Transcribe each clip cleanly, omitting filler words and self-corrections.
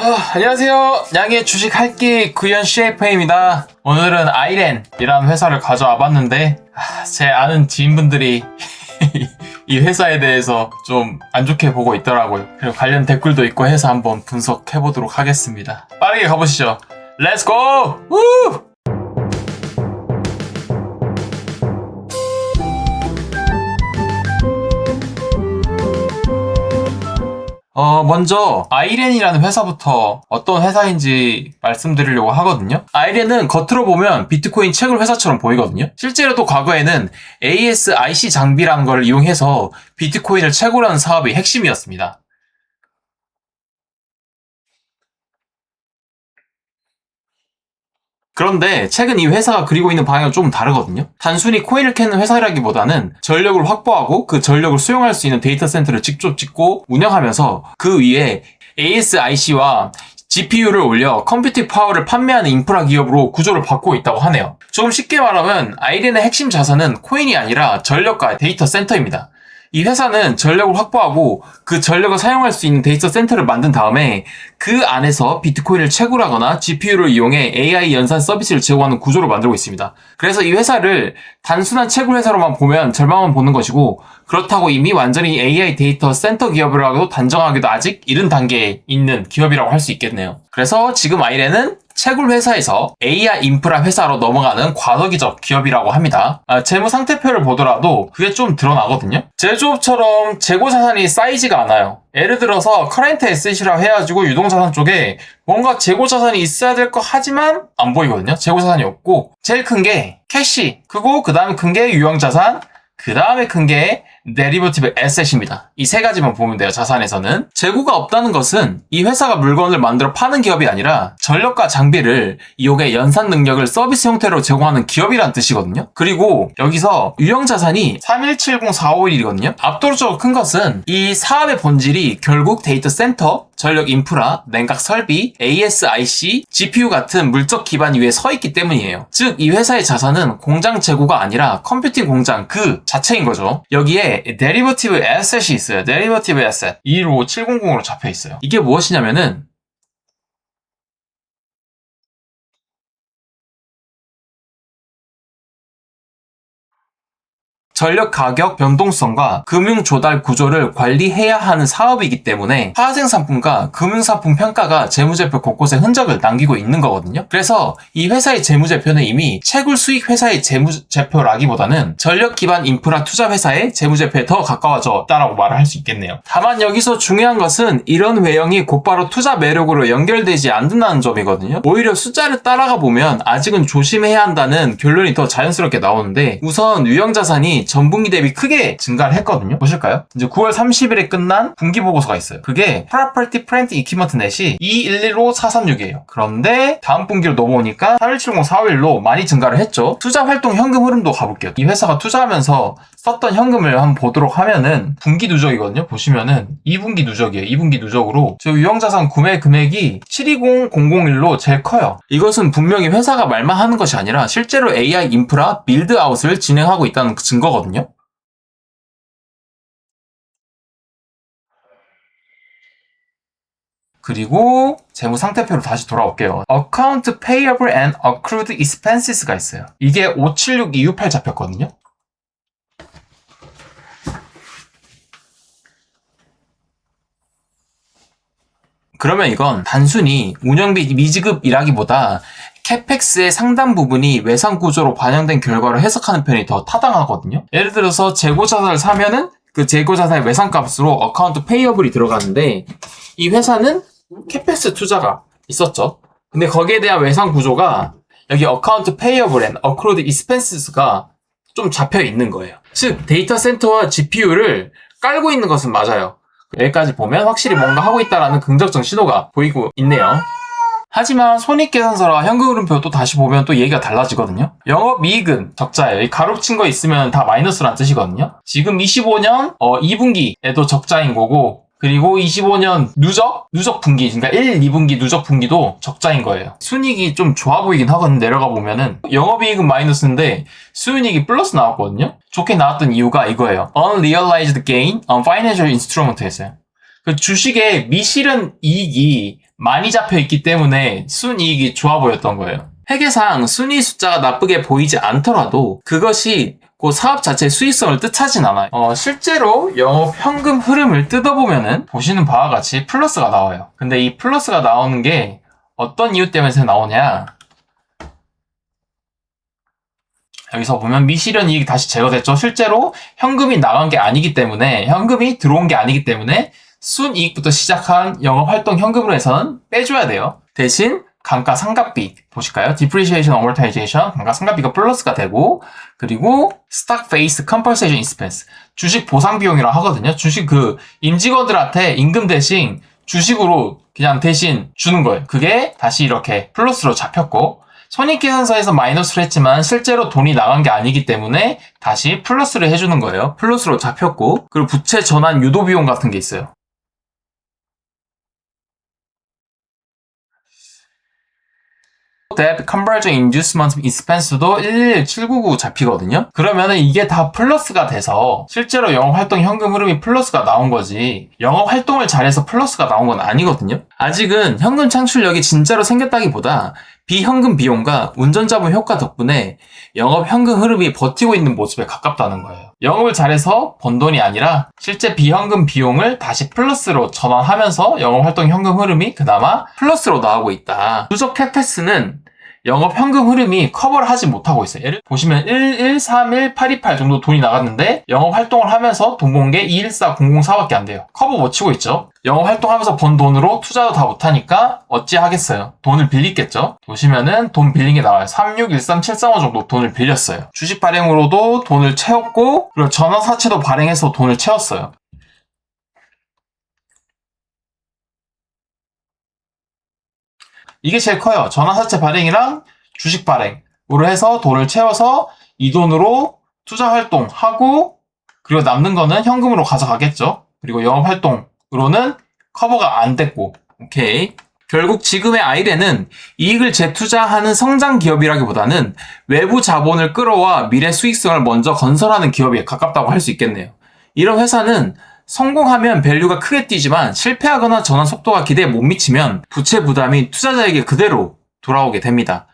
안녕하세요. 양의 주식 할기 구현 CFA입니다. 오늘은 아이렌이라는 회사를 가져와 봤는데 제 아는 지인분들이 이 회사에 대해서 좀 안 좋게 보고 있더라고요. 그리고 관련 댓글도 있고 해서 한번 분석해 보도록 하겠습니다. 빠르게 가보시죠. 렛츠고! 우! 먼저 아이렌이라는 회사부터 어떤 회사인지 말씀드리려고 하거든요. 아이렌은 겉으로 보면 비트코인 채굴 회사처럼 보이거든요. 실제로도 과거에는 ASIC 장비라는 걸 이용해서 비트코인을 채굴하는 사업이 핵심이었습니다. 그런데 최근 이 회사가 그리고 있는 방향은 좀 다르거든요. 단순히 코인을 캐는 회사라기보다는 전력을 확보하고 그 전력을 수용할 수 있는 데이터 센터를 직접 짓고 운영하면서 그 위에 ASIC와 GPU를 올려 컴퓨팅 파워를 판매하는 인프라 기업으로 구조를 바꾸고 있다고 하네요. 조금 쉽게 말하면 아이렌의 핵심 자산은 코인이 아니라 전력과 데이터 센터입니다. 이 회사는 전력을 확보하고 그 전력을 사용할 수 있는 데이터 센터를 만든 다음에 그 안에서 비트코인을 채굴하거나 GPU를 이용해 AI 연산 서비스를 제공하는 구조를 만들고 있습니다. 그래서 이 회사를 단순한 채굴 회사로만 보면 절망만 보는 것이고, 그렇다고 이미 완전히 AI 데이터 센터 기업이라고 단정하기도 아직 이른 단계에 있는 기업이라고 할 수 있겠네요. 그래서 지금 아이렌은 채굴 회사에서 AI 인프라 회사로 넘어가는 과도기적 기업이라고 합니다. 재무 상태표를 보더라도 그게 좀 드러나거든요. 제조업처럼 재고 자산이 쌓이지가 않아요. 예를 들어서 커런트 에셋이라고 해가지고 유동자산 쪽에 뭔가 재고 자산이 있어야 될 거 하지만 안 보이거든요. 재고 자산이 없고, 제일 큰 게 캐시, 그리고 그 다음에 큰 게 유형자산, 그 다음에 큰 게 데리버티브 에셋입니다. 이 세 가지만 보면 돼요. 자산에서는. 재고가 없다는 것은 이 회사가 물건을 만들어 파는 기업이 아니라 전력과 장비를 이용해 연산 능력을 서비스 형태로 제공하는 기업이란 뜻이거든요. 그리고 여기서 유형자산이 3170451이거든요. 압도적으로 큰 것은 이 사업의 본질이 결국 데이터 센터, 전력 인프라, 냉각 설비, ASIC, GPU 같은 물적 기반 위에 서 있기 때문이에요. 즉, 이 회사의 자산은 공장 재고가 아니라 컴퓨팅 공장 그 자체인 거죠. 여기에 데리버티브 에셋이 있어요. 데리버티브 에셋 215700으로 잡혀 있어요. 이게 무엇이냐면은 전력 가격 변동성과 금융 조달 구조를 관리해야 하는 사업이기 때문에 하생상품과 금융상품 평가가 재무제표 곳곳에 흔적을 남기고 있는 거거든요. 그래서 이 회사의 재무제표는 이미 채굴 수익 회사의 재무제표라기보다는 전력 기반 인프라 투자 회사의 재무제표에 더 가까워졌다라고 말을 할 수 있겠네요. 다만 여기서 중요한 것은 이런 외형이 곧바로 투자 매력으로 연결되지 않는다는 점이거든요. 오히려 숫자를 따라가 보면 아직은 조심해야 한다는 결론이 더 자연스럽게 나오는데, 우선 유형자산이 전분기 대비 크게 증가를 했거든요. 보실까요? 이제 9월 30일에 끝난 분기 보고서가 있어요. 그게 Property Plant Equipment Net이 211436이에요. 그런데 다음 분기로 넘어오니까 317041로 많이 증가를 했죠. 투자 활동 현금 흐름도 가볼게요. 이 회사가 투자하면서 썼던 현금을 한번 보도록 하면은 분기 누적이거든요. 보시면은 2분기 누적이에요. 2분기 누적으로 저 유형자산 구매 금액이 720001로 제일 커요. 이것은 분명히 회사가 말만 하는 것이 아니라 실제로 AI 인프라 빌드아웃을 진행하고 있다는 증거거든요. 그리고 재무 상태표로 다시 돌아올게요. Account Payable and Accrued Expenses가 있어요. 이게 576268 잡혔거든요. 그러면 이건 단순히 운영비 미지급이라기보다 캐펙스의 상당 부분이 외상 구조로 반영된 결과로 해석하는 편이 더 타당하거든요. 예를 들어서 재고자산을 사면은 그 재고자산의 외상값으로 어카운트 페이어블이 들어가는데, 이 회사는 캐펙스 투자가 있었죠. 근데 거기에 대한 외상 구조가 여기 어카운트 페이어블 앤 어크루드 익스펜스가 좀 잡혀 있는 거예요. 즉 데이터 센터와 GPU를 깔고 있는 것은 맞아요. 여기까지 보면 확실히 뭔가 하고 있다라는 긍정적 신호가 보이고 있네요. 하지만 손익계산서랑 현금흐름표 또 다시 보면 또 얘기가 달라지거든요. 영업이익은 적자예요. 이 가로친 거 있으면 다 마이너스란 뜻이거든요. 지금 25년 2분기에도 적자인 거고, 그리고 25년 누적 분기, 그러니까 1, 2분기 누적 분기도 적자인 거예요. 순이익이 좀 좋아 보이긴 하거든요. 내려가 보면은 영업이익은 마이너스인데 수익이 플러스 나왔거든요. 좋게 나왔던 이유가 이거예요. Unrealized gain on financial instrument였어요. 그 주식의 미실현 이익이 많이 잡혀 있기 때문에 순이익이 좋아 보였던 거예요. 회계상 순이익 숫자가 나쁘게 보이지 않더라도 그것이 그 사업 자체의 수익성을 뜻하진 않아요. 실제로 영업 현금 흐름을 뜯어보면은 보시는 바와 같이 플러스가 나와요. 근데 이 플러스가 나오는 게 어떤 이유 때문에 나오냐? 여기서 보면 미실현 이익이 다시 제거됐죠. 실제로 현금이 나간 게 아니기 때문에, 현금이 들어온 게 아니기 때문에 순이익부터 시작한 영업활동 현금으로 해서는 빼줘야 돼요. 대신 감가상각비 보실까요? Depreciation, Amortization, 감가상각비가 플러스가 되고, 그리고 Stock Based Compensation Expense, 주식 보상 비용이라고 하거든요. 주식 임직원들한테 임금 대신 주식으로 그냥 대신 주는 거예요. 그게 다시 이렇게 플러스로 잡혔고, 손익계산서에서 마이너스를 했지만 실제로 돈이 나간 게 아니기 때문에 다시 플러스를 해주는 거예요. 플러스로 잡혔고, 그리고 부채 전환 유도 비용 같은 게 있어요. Debt Conversion Inducement Expense도 111799 잡히거든요. 그러면은 이게 다 플러스가 돼서 실제로 영업활동 현금 흐름이 플러스가 나온 거지, 영업활동을 잘해서 플러스가 나온 건 아니거든요. 아직은 현금 창출력이 진짜로 생겼다기보다 비현금 비용과 운전자분 효과 덕분에 영업 현금 흐름이 버티고 있는 모습에 가깝다는 거예요. 영업을 잘해서 번 돈이 아니라 실제 비현금 비용을 다시 플러스로 전환하면서 영업활동 현금 흐름이 그나마 플러스로 나오고 있다. 누적 캐패스는 영업 현금 흐름이 커버를 하지 못하고 있어요. 예를 보시면 1131828 정도 돈이 나갔는데 영업 활동을 하면서 돈 번 게 214004밖에 안 돼요. 커버 못 치고 있죠. 영업 활동하면서 번 돈으로 투자도 다 못하니까 어찌 하겠어요. 돈을 빌리겠죠. 보시면은 돈 빌린 게 나와요. 3613735 정도 돈을 빌렸어요. 주식 발행으로도 돈을 채웠고, 그리고 전환사채도 발행해서 돈을 채웠어요. 이게 제일 커요. 전환사채 발행이랑 주식 발행으로 해서 돈을 채워서 이 돈으로 투자 활동하고, 그리고 남는 거는 현금으로 가져가겠죠. 그리고 영업 활동으로는 커버가 안 됐고, 오케이. 결국 지금의 아이렌은 이익을 재투자하는 성장 기업이라기보다는 외부 자본을 끌어와 미래 수익성을 먼저 건설하는 기업에 가깝다고 할 수 있겠네요. 이런 회사는 성공하면 밸류가 크게 뛰지만 실패하거나 전환 속도가 기대에 못 미치면 부채 부담이 투자자에게 그대로 돌아오게 됩니다.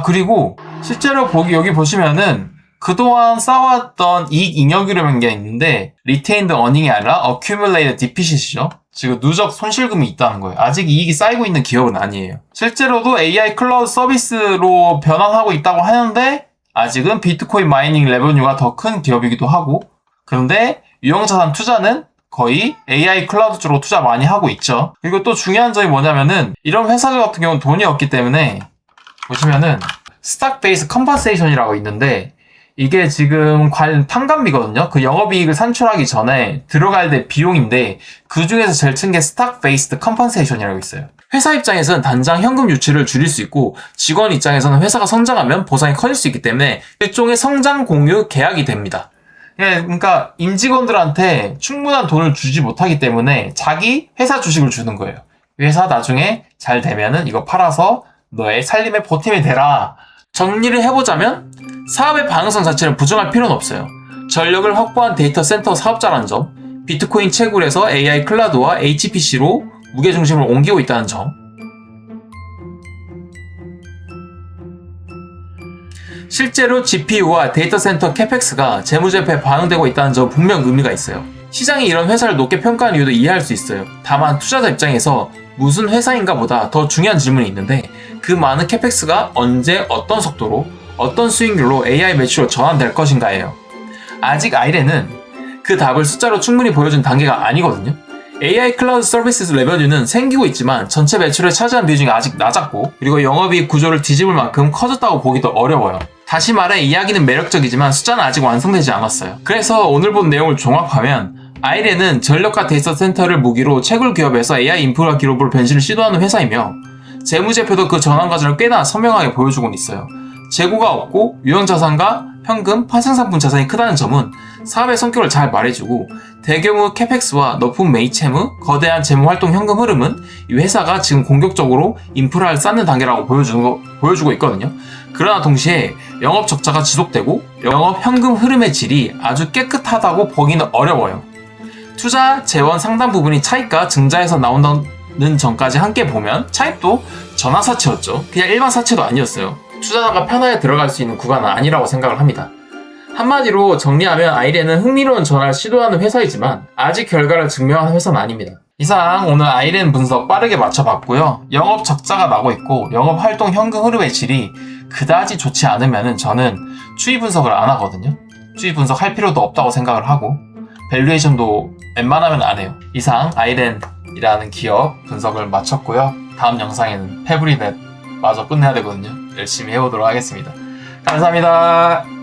그리고 실제로 여기 보시면은 그동안 쌓아왔던 이익 잉여 흐름인 게 있는데, Retained Earning이 아니라 Accumulated Deficit이죠. 지금 누적 손실금이 있다는 거예요. 아직 이익이 쌓이고 있는 기업은 아니에요. 실제로도 AI 클라우드 서비스로 변환하고 있다고 하는데 아직은 비트코인 마이닝 레버뉴가 더 큰 기업이기도 하고, 그런데 유형자산 투자는 거의 AI 클라우드 쪽으로 투자 많이 하고 있죠. 그리고 또 중요한 점이 뭐냐면은 이런 회사들 같은 경우는 돈이 없기 때문에 보시면은 Stock Based Compensation이라고 있는데, 이게 지금 탕감비거든요. 그 영업이익을 산출하기 전에 들어갈 때 비용인데 그 중에서 제일 큰 게 Stock Based Compensation이라고 있어요. 회사 입장에서는 단장 현금 유출을 줄일 수 있고, 직원 입장에서는 회사가 성장하면 보상이 커질 수 있기 때문에 일종의 성장 공유 계약이 됩니다. 그러니까 임직원들한테 충분한 돈을 주지 못하기 때문에 자기 회사 주식을 주는 거예요. 회사 나중에 잘 되면은 이거 팔아서 너의 살림의 보탬이 되라. 정리를 해보자면 사업의 방향성 자체를 부정할 필요는 없어요. 전력을 확보한 데이터 센터 사업자라는 점, 비트코인 채굴에서 AI 클라우드와 HPC로 무게중심을 옮기고 있다는 점, 실제로 GPU와 데이터 센터 캐펙스가 재무제표에 반영되고 있다는 점 분명 의미가 있어요. 시장이 이런 회사를 높게 평가하는 이유도 이해할 수 있어요. 다만 투자자 입장에서 무슨 회사인가 보다 더 중요한 질문이 있는데, 그 많은 캐펙스가 언제 어떤 속도로 어떤 수익률로 AI 매출로 전환될 것인가예요. 아직 아이렌은 그 답을 숫자로 충분히 보여준 단계가 아니거든요. AI 클라우드 서비스 레버뉴는 생기고 있지만 전체 매출을 차지하는 비중이 아직 낮았고, 그리고 영업이익 구조를 뒤집을 만큼 커졌다고 보기도 어려워요. 다시 말해 이야기는 매력적이지만 숫자는 아직 완성되지 않았어요. 그래서 오늘 본 내용을 종합하면 아이렌은 전력과 데이터 센터를 무기로 채굴 기업에서 AI 인프라 기업으로 변신을 시도하는 회사이며, 재무제표도 그 전환 과정을 꽤나 선명하게 보여주곤 있어요. 재고가 없고 유형자산과 현금, 파생상품 자산이 크다는 점은 사업의 성격을 잘 말해주고, 대규모 캐펙스와 높은 매입 채무, 거대한 재무활동 현금 흐름은 이 회사가 지금 공격적으로 인프라를 쌓는 단계라고 보여주고 있거든요. 그러나 동시에 영업 적자가 지속되고 영업 현금 흐름의 질이 아주 깨끗하다고 보기는 어려워요. 투자, 재원 상당 부분이 차익과 증자에서 전까지 함께 보면 차입도 전화 사채였죠. 그냥 일반 사채도 아니었어요. 투자자가 편하게 들어갈 수 있는 구간은 아니라고 생각을 합니다. 한마디로 정리하면 아이렌은 흥미로운 전화를 시도하는 회사이지만 아직 결과를 증명한 회사는 아닙니다. 이상 오늘 아이렌 분석 빠르게 맞춰봤고요. 영업 적자가 나고 있고 영업 활동 현금 흐름의 질이 그다지 좋지 않으면 저는 추이 분석을 안 하거든요. 추이 분석할 필요도 없다고 생각을 하고 밸류에이션도 웬만하면 안 해요. 이상 아이렌이라는 기업 분석을 마쳤고요. 다음 영상에는 패브리넷 마저 끝내야 되거든요. 열심히 해보도록 하겠습니다. 감사합니다.